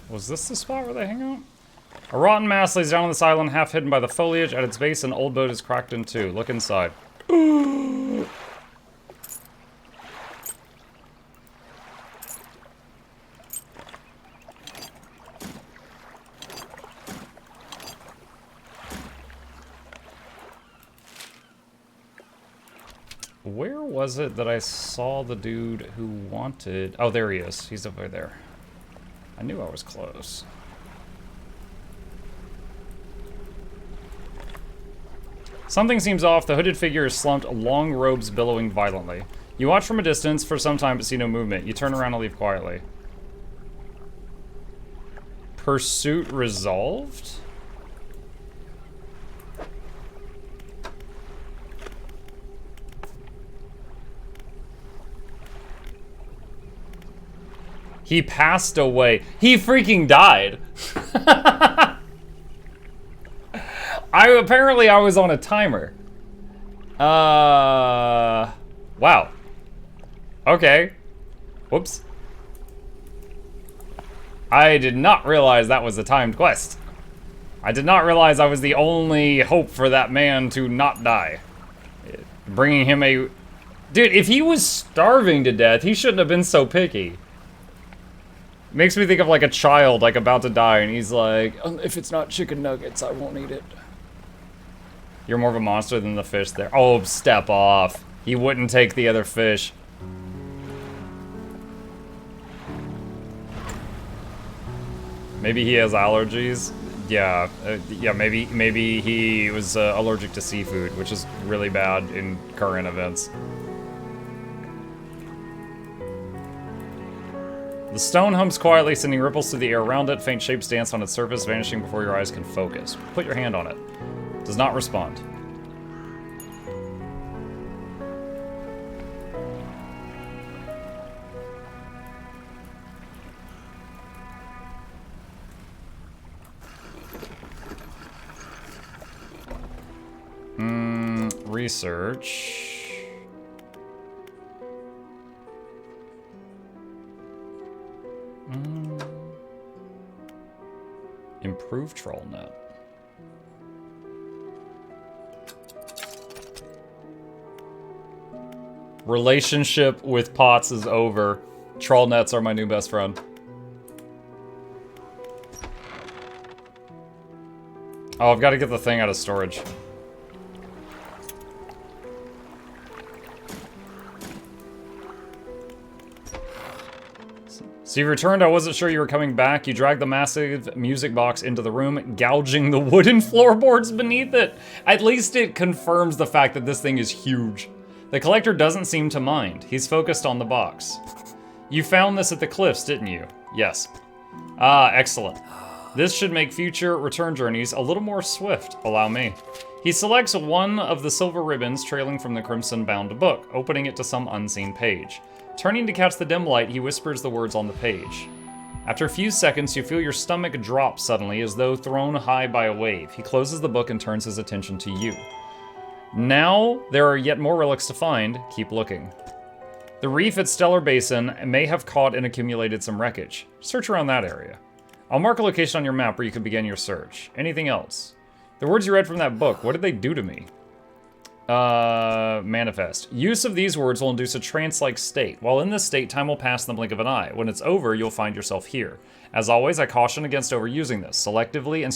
Was this the spot where they hang out? A rotten mass lays down on this island, half hidden by the foliage. At its base, an old boat is cracked in two. Look inside. Where was it that I saw the dude who wanted... Oh, there he is. He's over there. I knew I was close. Something seems off. The hooded figure is slumped, long robes billowing violently. You watch from a distance for some time but see no movement. You turn around and leave quietly. Pursuit resolved? He passed away. He freaking died. Apparently I was on a timer. Wow. Okay. Whoops. I did not realize that was a timed quest. I did not realize I was the only hope for that man to not die. Bringing him a... Dude, if he was starving to death, he shouldn't have been so picky. Makes me think of like a child like about to die and he's like, if it's not chicken nuggets, I won't eat it. You're more of a monster than the fish there. Oh, step off. He wouldn't take the other fish. Maybe he has allergies. Yeah, yeah. Maybe he was allergic to seafood, which is really bad in current events. The stone hums quietly, sending ripples through the air around it. Faint shapes dance on its surface, vanishing before your eyes can focus. Put your hand on it. Does not respond. Research. Improve troll net. Relationship with pots is over. Troll nets are my new best friend. Oh, I've got to get the thing out of storage. So you returned, I wasn't sure you were coming back. You dragged the massive music box into the room, gouging the wooden floorboards beneath it. At least it confirms the fact that this thing is huge. The collector doesn't seem to mind. He's focused on the box. You found this at the cliffs, didn't you? Yes. Ah, excellent. This should make future return journeys a little more swift. Allow me. He selects one of the silver ribbons trailing from the crimson-bound book, opening it to some unseen page. Turning to catch the dim light, he whispers the words on the page. After a few seconds, you feel your stomach drop suddenly as though thrown high by a wave. He closes the book and turns his attention to you. Now, there are yet more relics to find. Keep looking. The reef at Stellar Basin may have caught and accumulated some wreckage. Search around that area. I'll mark a location on your map where you can begin your search. Anything else? The words you read from that book, what did they do to me? Manifest. Use of these words will induce a trance-like state. While in this state, time will pass in the blink of an eye. When it's over, you'll find yourself here. As always, I caution against overusing this. Selectively and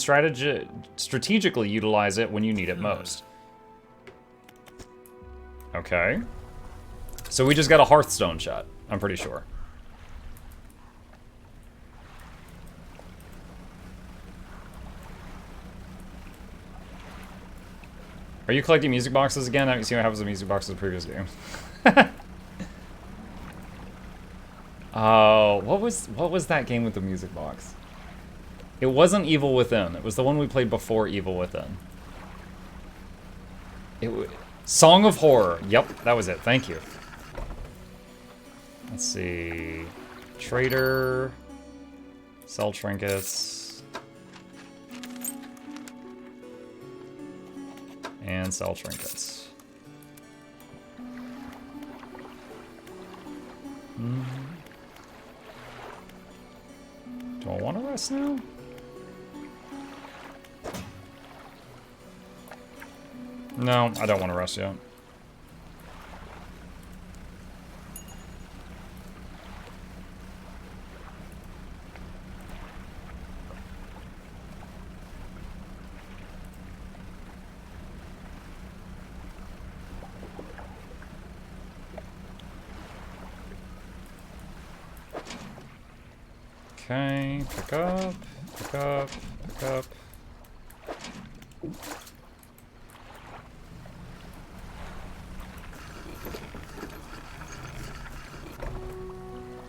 strategically utilize it when you need it most. Okay. So we just got a Hearthstone shot, I'm pretty sure. Are you collecting music boxes again? I haven't seen what happens to music boxes in previous games. Oh, what was that game with the music box? It wasn't Evil Within. It was the one we played before Evil Within. Song of Horror. Yep, that was it. Thank you. Let's see. Trader. Sell trinkets. And sell trinkets. Do I want to rest now? No, I don't want to rest yet. Okay, pick up, pick up, pick up.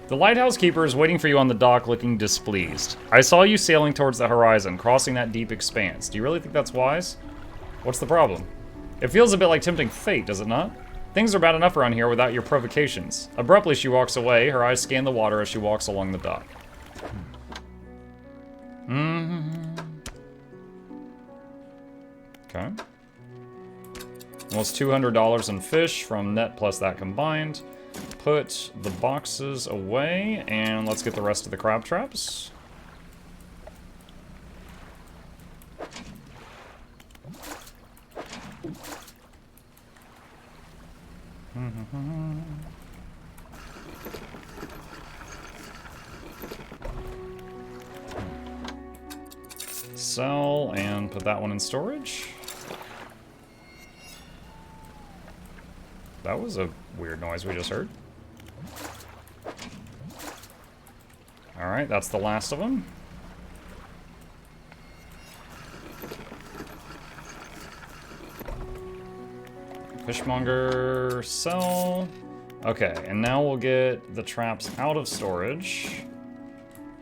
The lighthouse keeper is waiting for you on the dock looking displeased. I saw you sailing towards the horizon, crossing that deep expanse. Do you really think that's wise? What's the problem? It feels a bit like tempting fate, does it not? Things are bad enough around here without your provocations. Abruptly, she walks away. Her eyes scan the water as she walks along the dock. Okay. Almost $200 in fish from net plus that combined. Put the boxes away, and let's get the rest of the crab traps. Sell, and put that one in storage. That was a weird noise we just heard. Alright, that's the last of them. Fishmonger, sell. Okay, and now we'll get the traps out of storage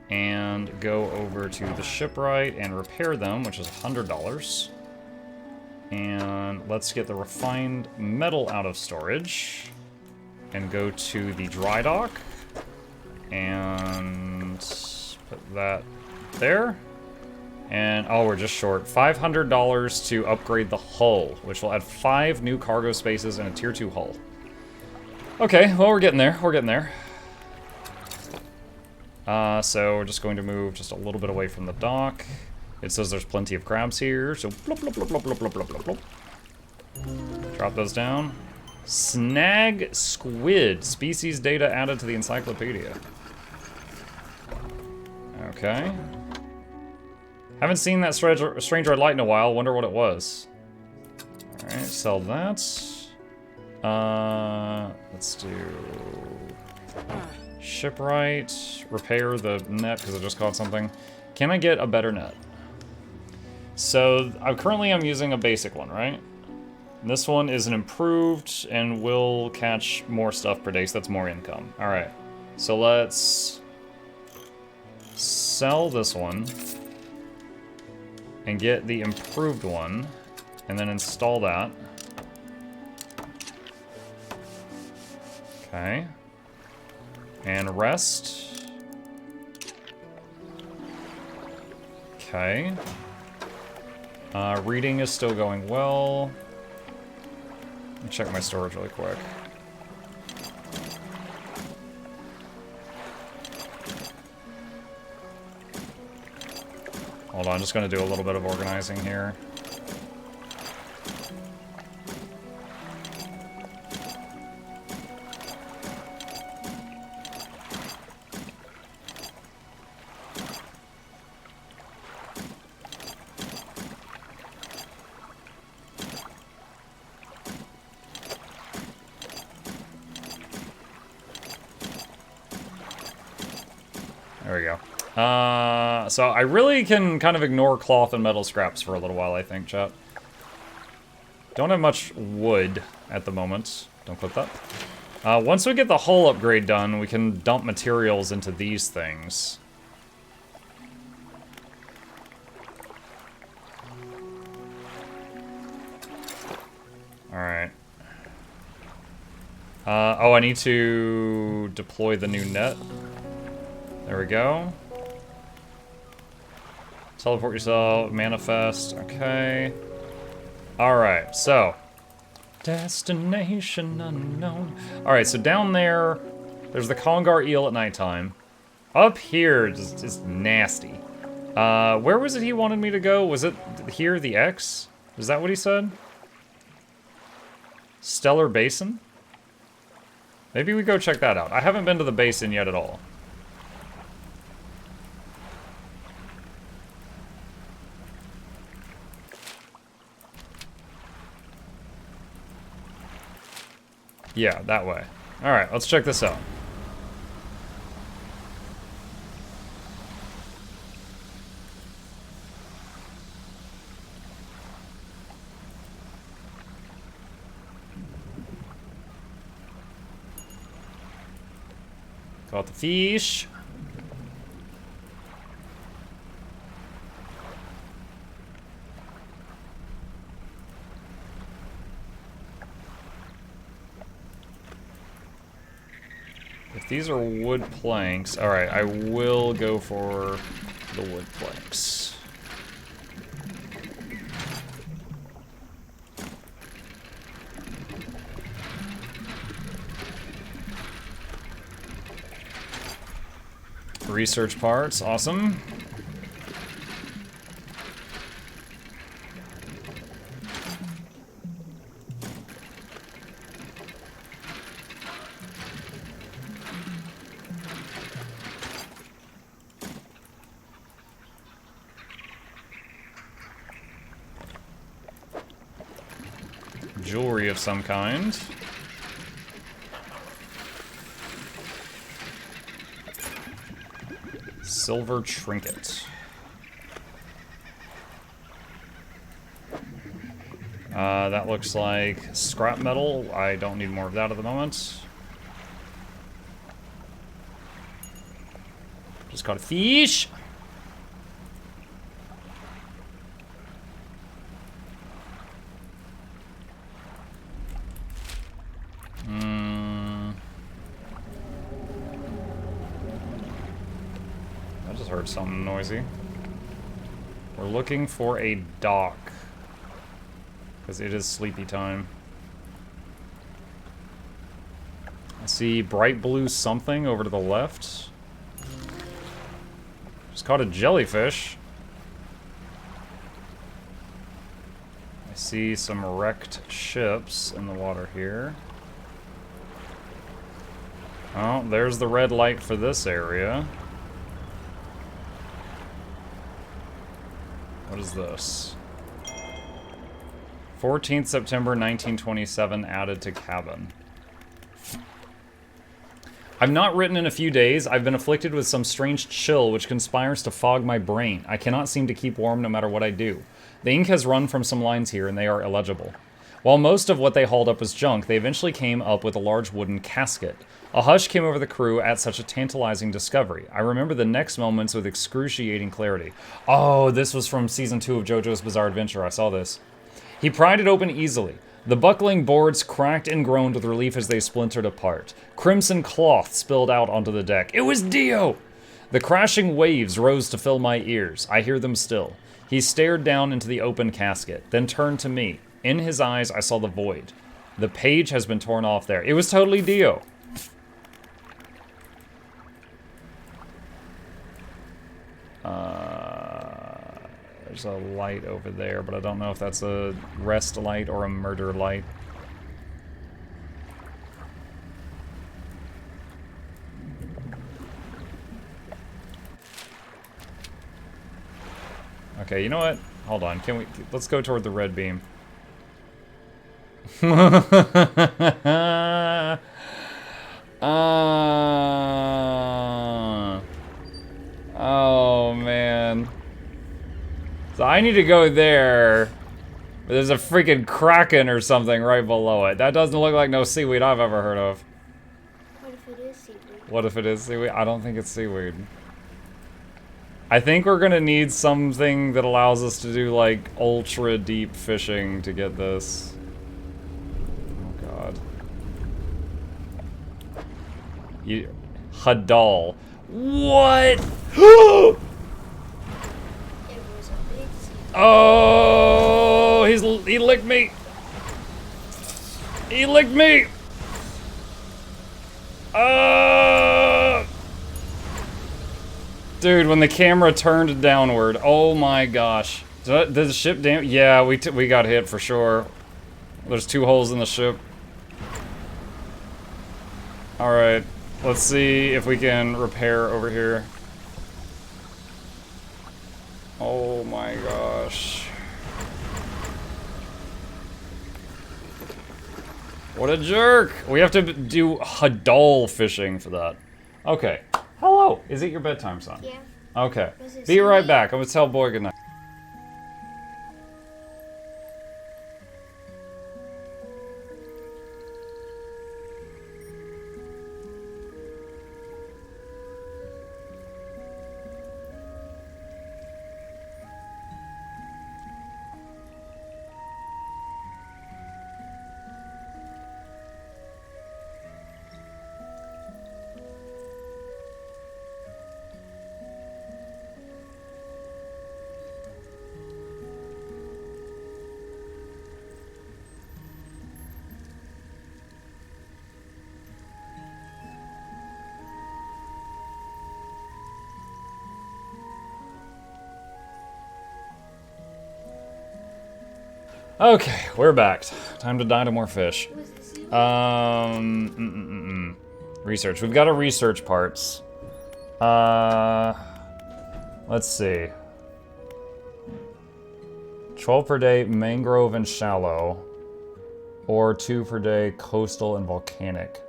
and go over to the shipwright and repair them, which is $100. And let's get the refined metal out of storage and go to the dry dock and put that there. And, oh, we're just short. $500 to upgrade the hull, which will add 5 new cargo spaces and a tier 2 hull. Okay, well, we're getting there. We're getting there. So we're just going to move just a little bit away from the dock. It says there's plenty of crabs here, so blop, blop, blop, blop, blop, blop, blop, blop. Drop those down. Snag squid. Species data added to the encyclopedia. Okay. Haven't seen that strange red light in a while. Wonder what it was. Alright, sell that. Let's do shipwright. Repair the net because I just caught something. Can I get a better net? So currently I'm using a basic one, right? And this one is an improved and will catch more stuff per day, so that's more income. Alright, so let's sell this one and get the improved one and then install that. Okay. And rest. Okay. Reading is still going well. Let me check my storage really quick. Hold on, I'm just going to do a little bit of organizing here. There we go. So I really can kind of ignore cloth and metal scraps for a little while, I think, chat. Don't have much wood at the moment. Don't clip that. Once we get the hull upgrade done, we can dump materials into these things. Alright. Oh, I need to deploy the new net. There we go. Teleport yourself, manifest, okay. Alright, so. Destination unknown. Alright, so down there's the Congar eel at nighttime. Up here, just nasty. Where was it he wanted me to go? Was it here, the X? Is that what he said? Stellar Basin? Maybe we go check that out. I haven't been to the basin yet at all. Yeah, that way. Alright, let's check this out. Caught the fish. If these are wood planks, alright, I will go for the wood planks. Research parts, awesome. Jewelry of some kind. Silver trinket. That looks like scrap metal. I don't need more of that at the moment. Just caught a fish. I just heard something noisy. We're looking for a dock. Because it is sleepy time. I see bright blue something over to the left. Just caught a jellyfish. I see some wrecked ships in the water here. Oh, there's the red light for this area. What is this? 14th September 1927 added to cabin. I've not written in a few days. I've been afflicted with some strange chill which conspires to fog my brain. I cannot seem to keep warm no matter what I do. The ink has run from some lines here and they are illegible. While most of what they hauled up was junk, they eventually came up with a large wooden casket. A hush came over the crew at such a tantalizing discovery. I remember the next moments with excruciating clarity. Oh, this was from Season 2 of JoJo's Bizarre Adventure. I saw this. He pried it open easily. The buckling boards cracked and groaned with relief as they splintered apart. Crimson cloth spilled out onto the deck. It was Dio! The crashing waves rose to fill my ears. I hear them still. He stared down into the open casket, then turned to me. In his eyes, I saw the void. The page has been torn off there. It was totally Dio. There's a light over there, but I don't know if that's a rest light or a murder light. Okay, you know what? Hold on. Let's go toward the red beam. Oh, man. So I need to go there. But there's a freaking kraken or something right below it. That doesn't look like no seaweed I've ever heard of. What if it is seaweed? What if it is seaweed? I don't think it's seaweed. I think we're gonna need something that allows us to do, like, ultra deep fishing to get this. Oh, God. Hadal. What? Oh, he licked me. He licked me. Dude, when the camera turned downward, oh my gosh. Did the ship damage? Yeah, we got hit for sure. There's 2 holes in the ship. Alright, let's see if we can repair over here. Oh my gosh. What a jerk! We have to do Hadal fishing for that. Okay. Hello! Is it your bedtime, son? Yeah. Okay. Be right back. I'm gonna tell boy goodnight. Okay, we're back. Time to dye to more fish. Was it seaweed? Research. We've got to research parts. Let's see. 12 per day, mangrove and shallow. Or 2 per day, coastal and volcanic.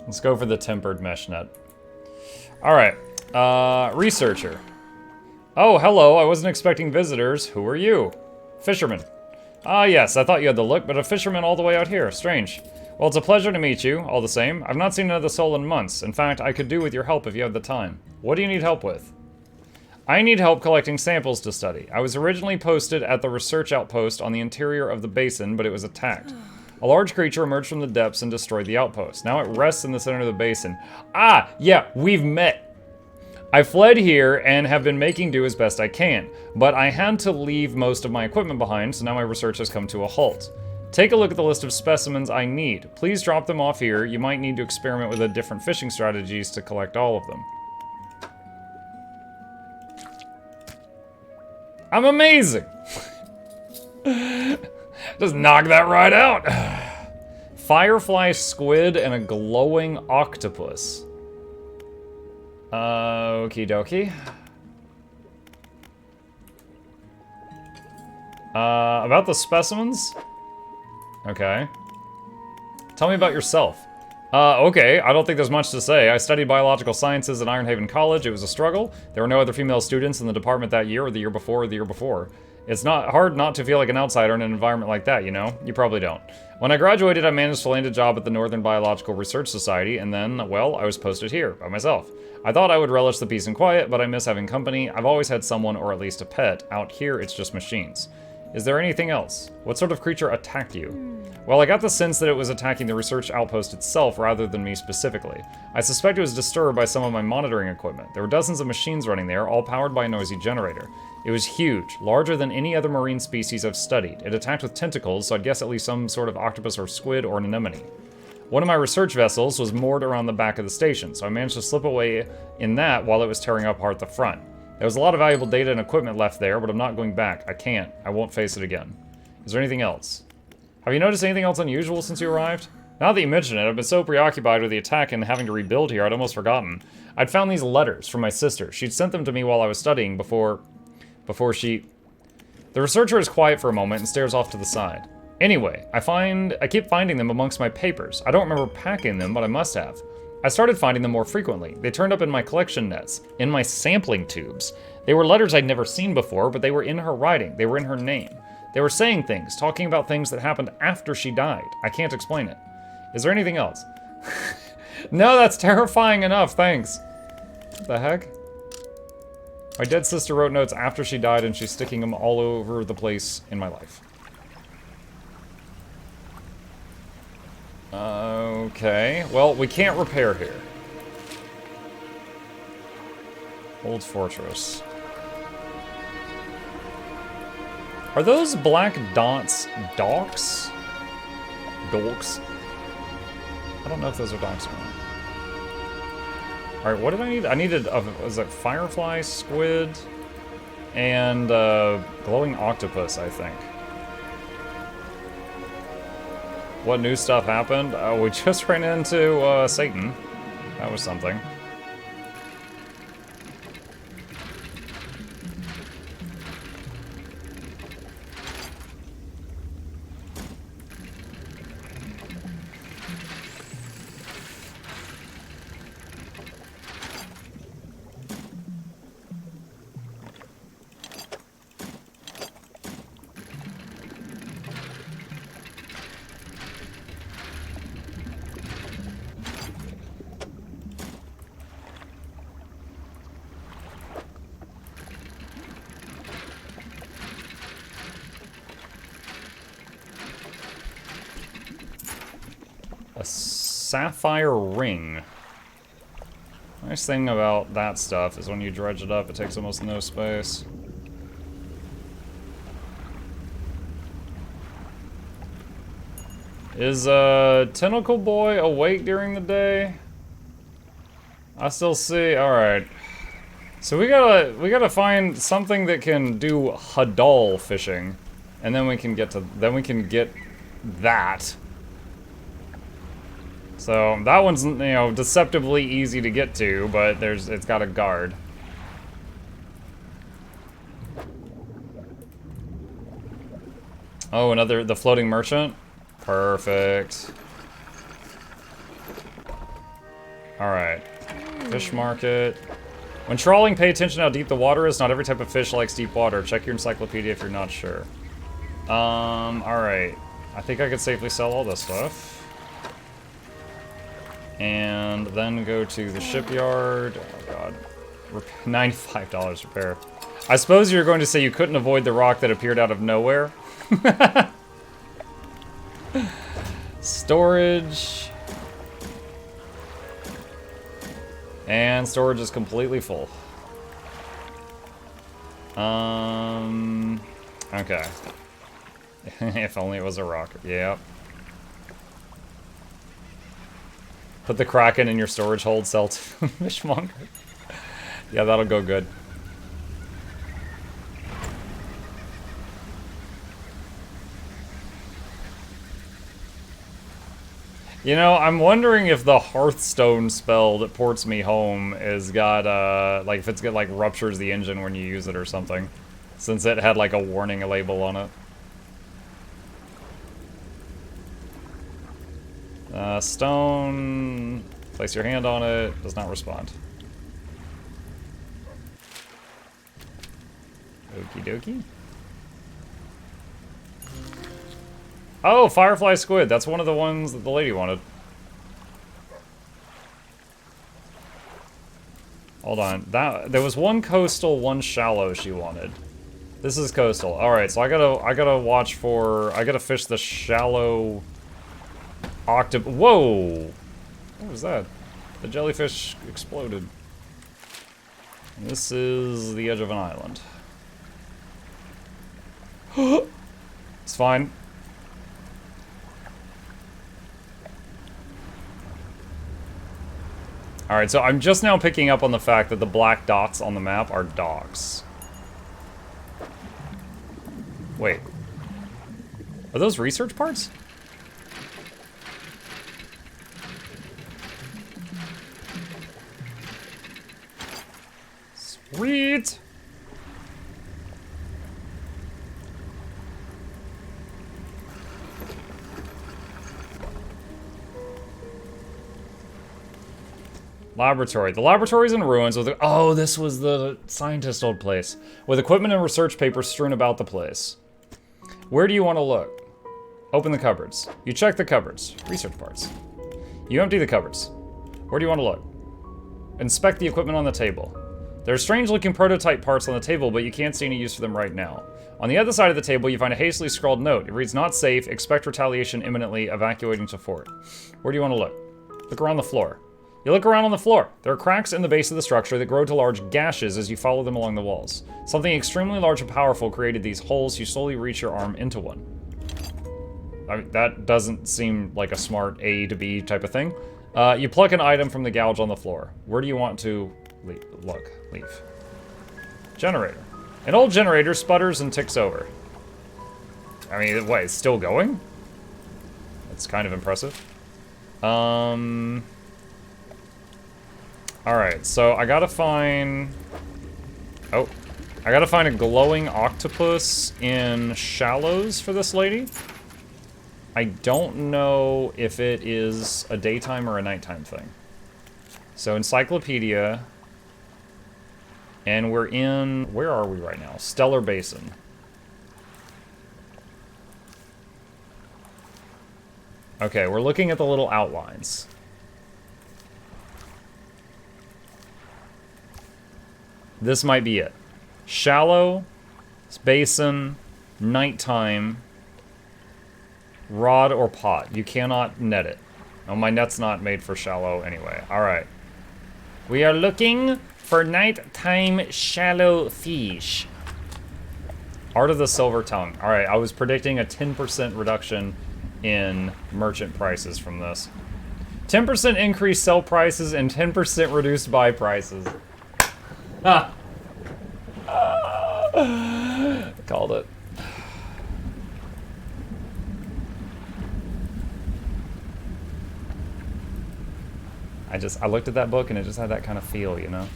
Let's go for the tempered mesh net. Alright, researcher. Oh, hello, I wasn't expecting visitors. Who are you? Fisherman. Ah, yes, I thought you had the look, but a fisherman all the way out here. Strange. Well, it's a pleasure to meet you, all the same. I've not seen another soul in months. In fact, I could do with your help if you had the time. What do you need help with? I need help collecting samples to study. I was originally posted at the research outpost on the interior of the basin, but it was attacked. A large creature emerged from the depths and destroyed the outpost. Now it rests in the center of the basin. Ah, yeah, we've met. I fled here and have been making do as best I can, but I had to leave most of my equipment behind, so now my research has come to a halt. Take a look at the list of specimens I need. Please drop them off here. You might need to experiment with different fishing strategies to collect all of them. I'm amazing! Just knock that right out. Firefly squid and a glowing octopus. Okie dokie. About the specimens? Okay. Tell me about yourself. Okay, I don't think there's much to say. I studied biological sciences at Ironhaven College. It was a struggle. There were no other female students in the department that year, or the year before, or the year before. It's not hard not to feel like an outsider in an environment like that, you know? You probably don't. When I graduated, I managed to land a job at the Northern Biological Research Society, and then, well, I was posted here, by myself. I thought I would relish the peace and quiet, but I miss having company. I've always had someone, or at least a pet. Out here, it's just machines. Is there anything else? What sort of creature attacked you? Well, I got the sense that it was attacking the research outpost itself rather than me specifically. I suspect it was disturbed by some of my monitoring equipment. There were dozens of machines running there, all powered by a noisy generator. It was huge, larger than any other marine species I've studied. It attacked with tentacles, so I'd guess at least some sort of octopus or squid or anemone. One of my research vessels was moored around the back of the station, so I managed to slip away in that while it was tearing apart the front. There was a lot of valuable data and equipment left there, but I'm not going back. I can't. I won't face it again. Is there anything else? Have you noticed anything else unusual since you arrived? Now that you mention it, I've been so preoccupied with the attack and having to rebuild here, I'd almost forgotten. I'd found these letters from my sister. She'd sent them to me while I was studying before she... The researcher is quiet for a moment and stares off to the side. Anyway, I keep finding them amongst my papers. I don't remember packing them, but I must have. I started finding them more frequently. They turned up in my collection nets, in my sampling tubes. They were letters I'd never seen before, but they were in her writing. They were in her name. They were saying things, talking about things that happened after she died. I can't explain it. Is there anything else? No, that's terrifying enough, thanks. What the heck? My dead sister wrote notes after she died, and she's sticking them all over the place in my life. Okay, well, we can't repair here. Old fortress. Are those black dots docks? Dolks? I don't know if those are docks or not. Alright, what did I need? I needed, was it firefly, squid, and glowing octopus, I think. What new stuff happened? We just ran into Satan. That was something. A sapphire ring. Nice thing about that stuff is when you dredge it up, it takes almost no space. Is Tentacle Boy awake during the day? I still see. All right. So we gotta find something that can do hadal fishing, and then we can get that. So that one's, you know, deceptively easy to get to, but it's got a guard. Oh, the floating merchant? Perfect. Alright. Fish market. When trawling, pay attention to how deep the water is. Not every type of fish likes deep water. Check your encyclopedia if you're not sure. Alright. I think I could safely sell all this stuff. And then go to the shipyard. Oh god. $95 repair. I suppose you're going to say you couldn't avoid the rock that appeared out of nowhere. Storage. And storage is completely full. Okay. If only it was a rock. Yep. Put the Kraken in your storage hold, sell to Fishmonger. Yeah, that'll go good. You know, I'm wondering if the Hearthstone spell that ports me home is got, like, if it's got, like, ruptures the engine when you use it or something. Since it had, like, a warning label on it. Stone, place your hand on it, does not respond. Okie dokie. Oh, Firefly Squid, that's one of the ones that the lady wanted. Hold on, there was one coastal, one shallow she wanted. This is coastal. Alright, so I gotta watch for, I gotta fish the shallow Whoa! What was that? The jellyfish exploded. This is the edge of an island. It's fine. Alright, so I'm just now picking up on the fact that the black dots on the map are docks. Wait. Are those research parts? Sweet! Laboratory. The laboratory's in ruins with oh, this was the scientist old place. With equipment and research papers strewn about the place. Where do you want to look? Open the cupboards. You check the cupboards. Research parts. You empty the cupboards. Where do you want to look? Inspect the equipment on the table. There are strange-looking prototype parts on the table, but you can't see any use for them right now. On the other side of the table, you find a hastily scrawled note. It reads, "Not safe. Expect retaliation imminently. Evacuating to fort." Where do you want to look? Look around the floor. You look around on the floor. There are cracks in the base of the structure that grow to large gashes as you follow them along the walls. Something extremely large and powerful created these holes. You slowly reach your arm into one. I mean, that doesn't seem like a smart A to B type of thing. You pluck an item from the gouge on the floor. Where do you want to leave? Generator. An old generator sputters and ticks over. I mean, what, it's still going? That's kind of impressive. Alright, so I gotta find... Oh. I gotta find a glowing octopus in shallows for this lady. I don't know if it is a daytime or a nighttime thing. So encyclopedia. And we're in, where are we right now? Stellar Basin. Okay, we're looking at the little outlines. This might be it. Shallow, basin, nighttime, rod or pot. You cannot net it. Oh, my net's not made for shallow anyway. All right. We are looking for nighttime shallow fish. Art of the Silver Tongue. All right, I was predicting a 10% reduction in merchant prices from this. 10% increased sell prices and 10% reduced buy prices. Ah. Called it. I looked at that book and it just had that kind of feel, you know?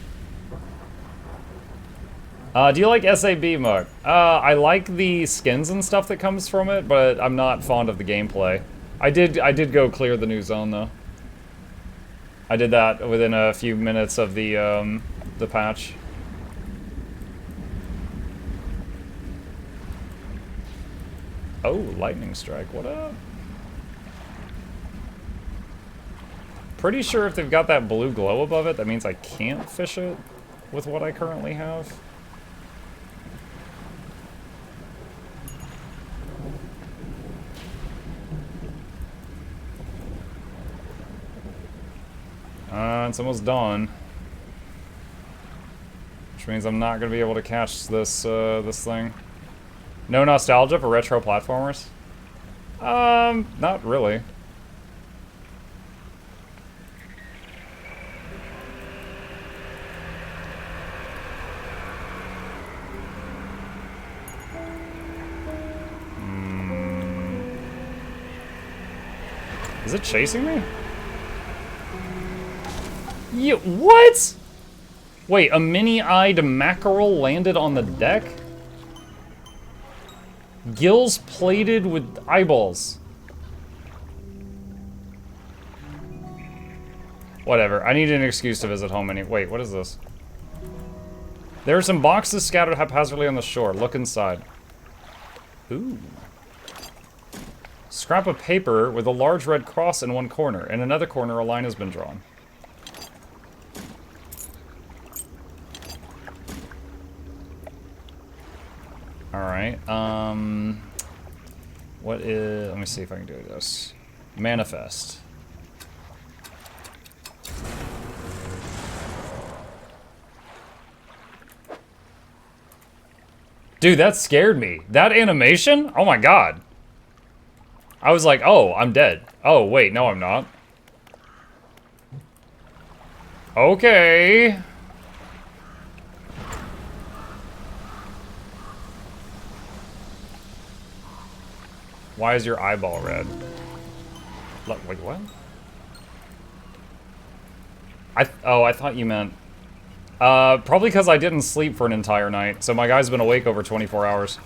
Do you like SAB, Mark? I like the skins and stuff that comes from it, but I'm not fond of the gameplay. I did go clear the new zone, though. I did that within a few minutes of the patch. Oh, lightning strike, what up? Pretty sure if they've got that blue glow above it, that means I can't fish it with what I currently have. It's almost dawn. Which means I'm not gonna be able to catch this, this thing. No nostalgia for retro platformers? Not really. Is it chasing me? Yeah, what? Wait, a mini-eyed mackerel landed on the deck? Gills plated with eyeballs. Whatever, I need an excuse to visit home anyway. Wait, what is this? There are some boxes scattered haphazardly on the shore. Look inside. Ooh. Scrap of paper with a large red cross in one corner. In another corner, a line has been drawn. Alright, what is... Let me see if I can do this. Manifest. Dude, that scared me. That animation? Oh my god. I was like, oh, I'm dead. Oh, wait, no I'm not. Okay. Why is your eyeball red? Look, wait, what? I thought you meant... probably because I didn't sleep for an entire night, so my guy's been awake over 24 hours.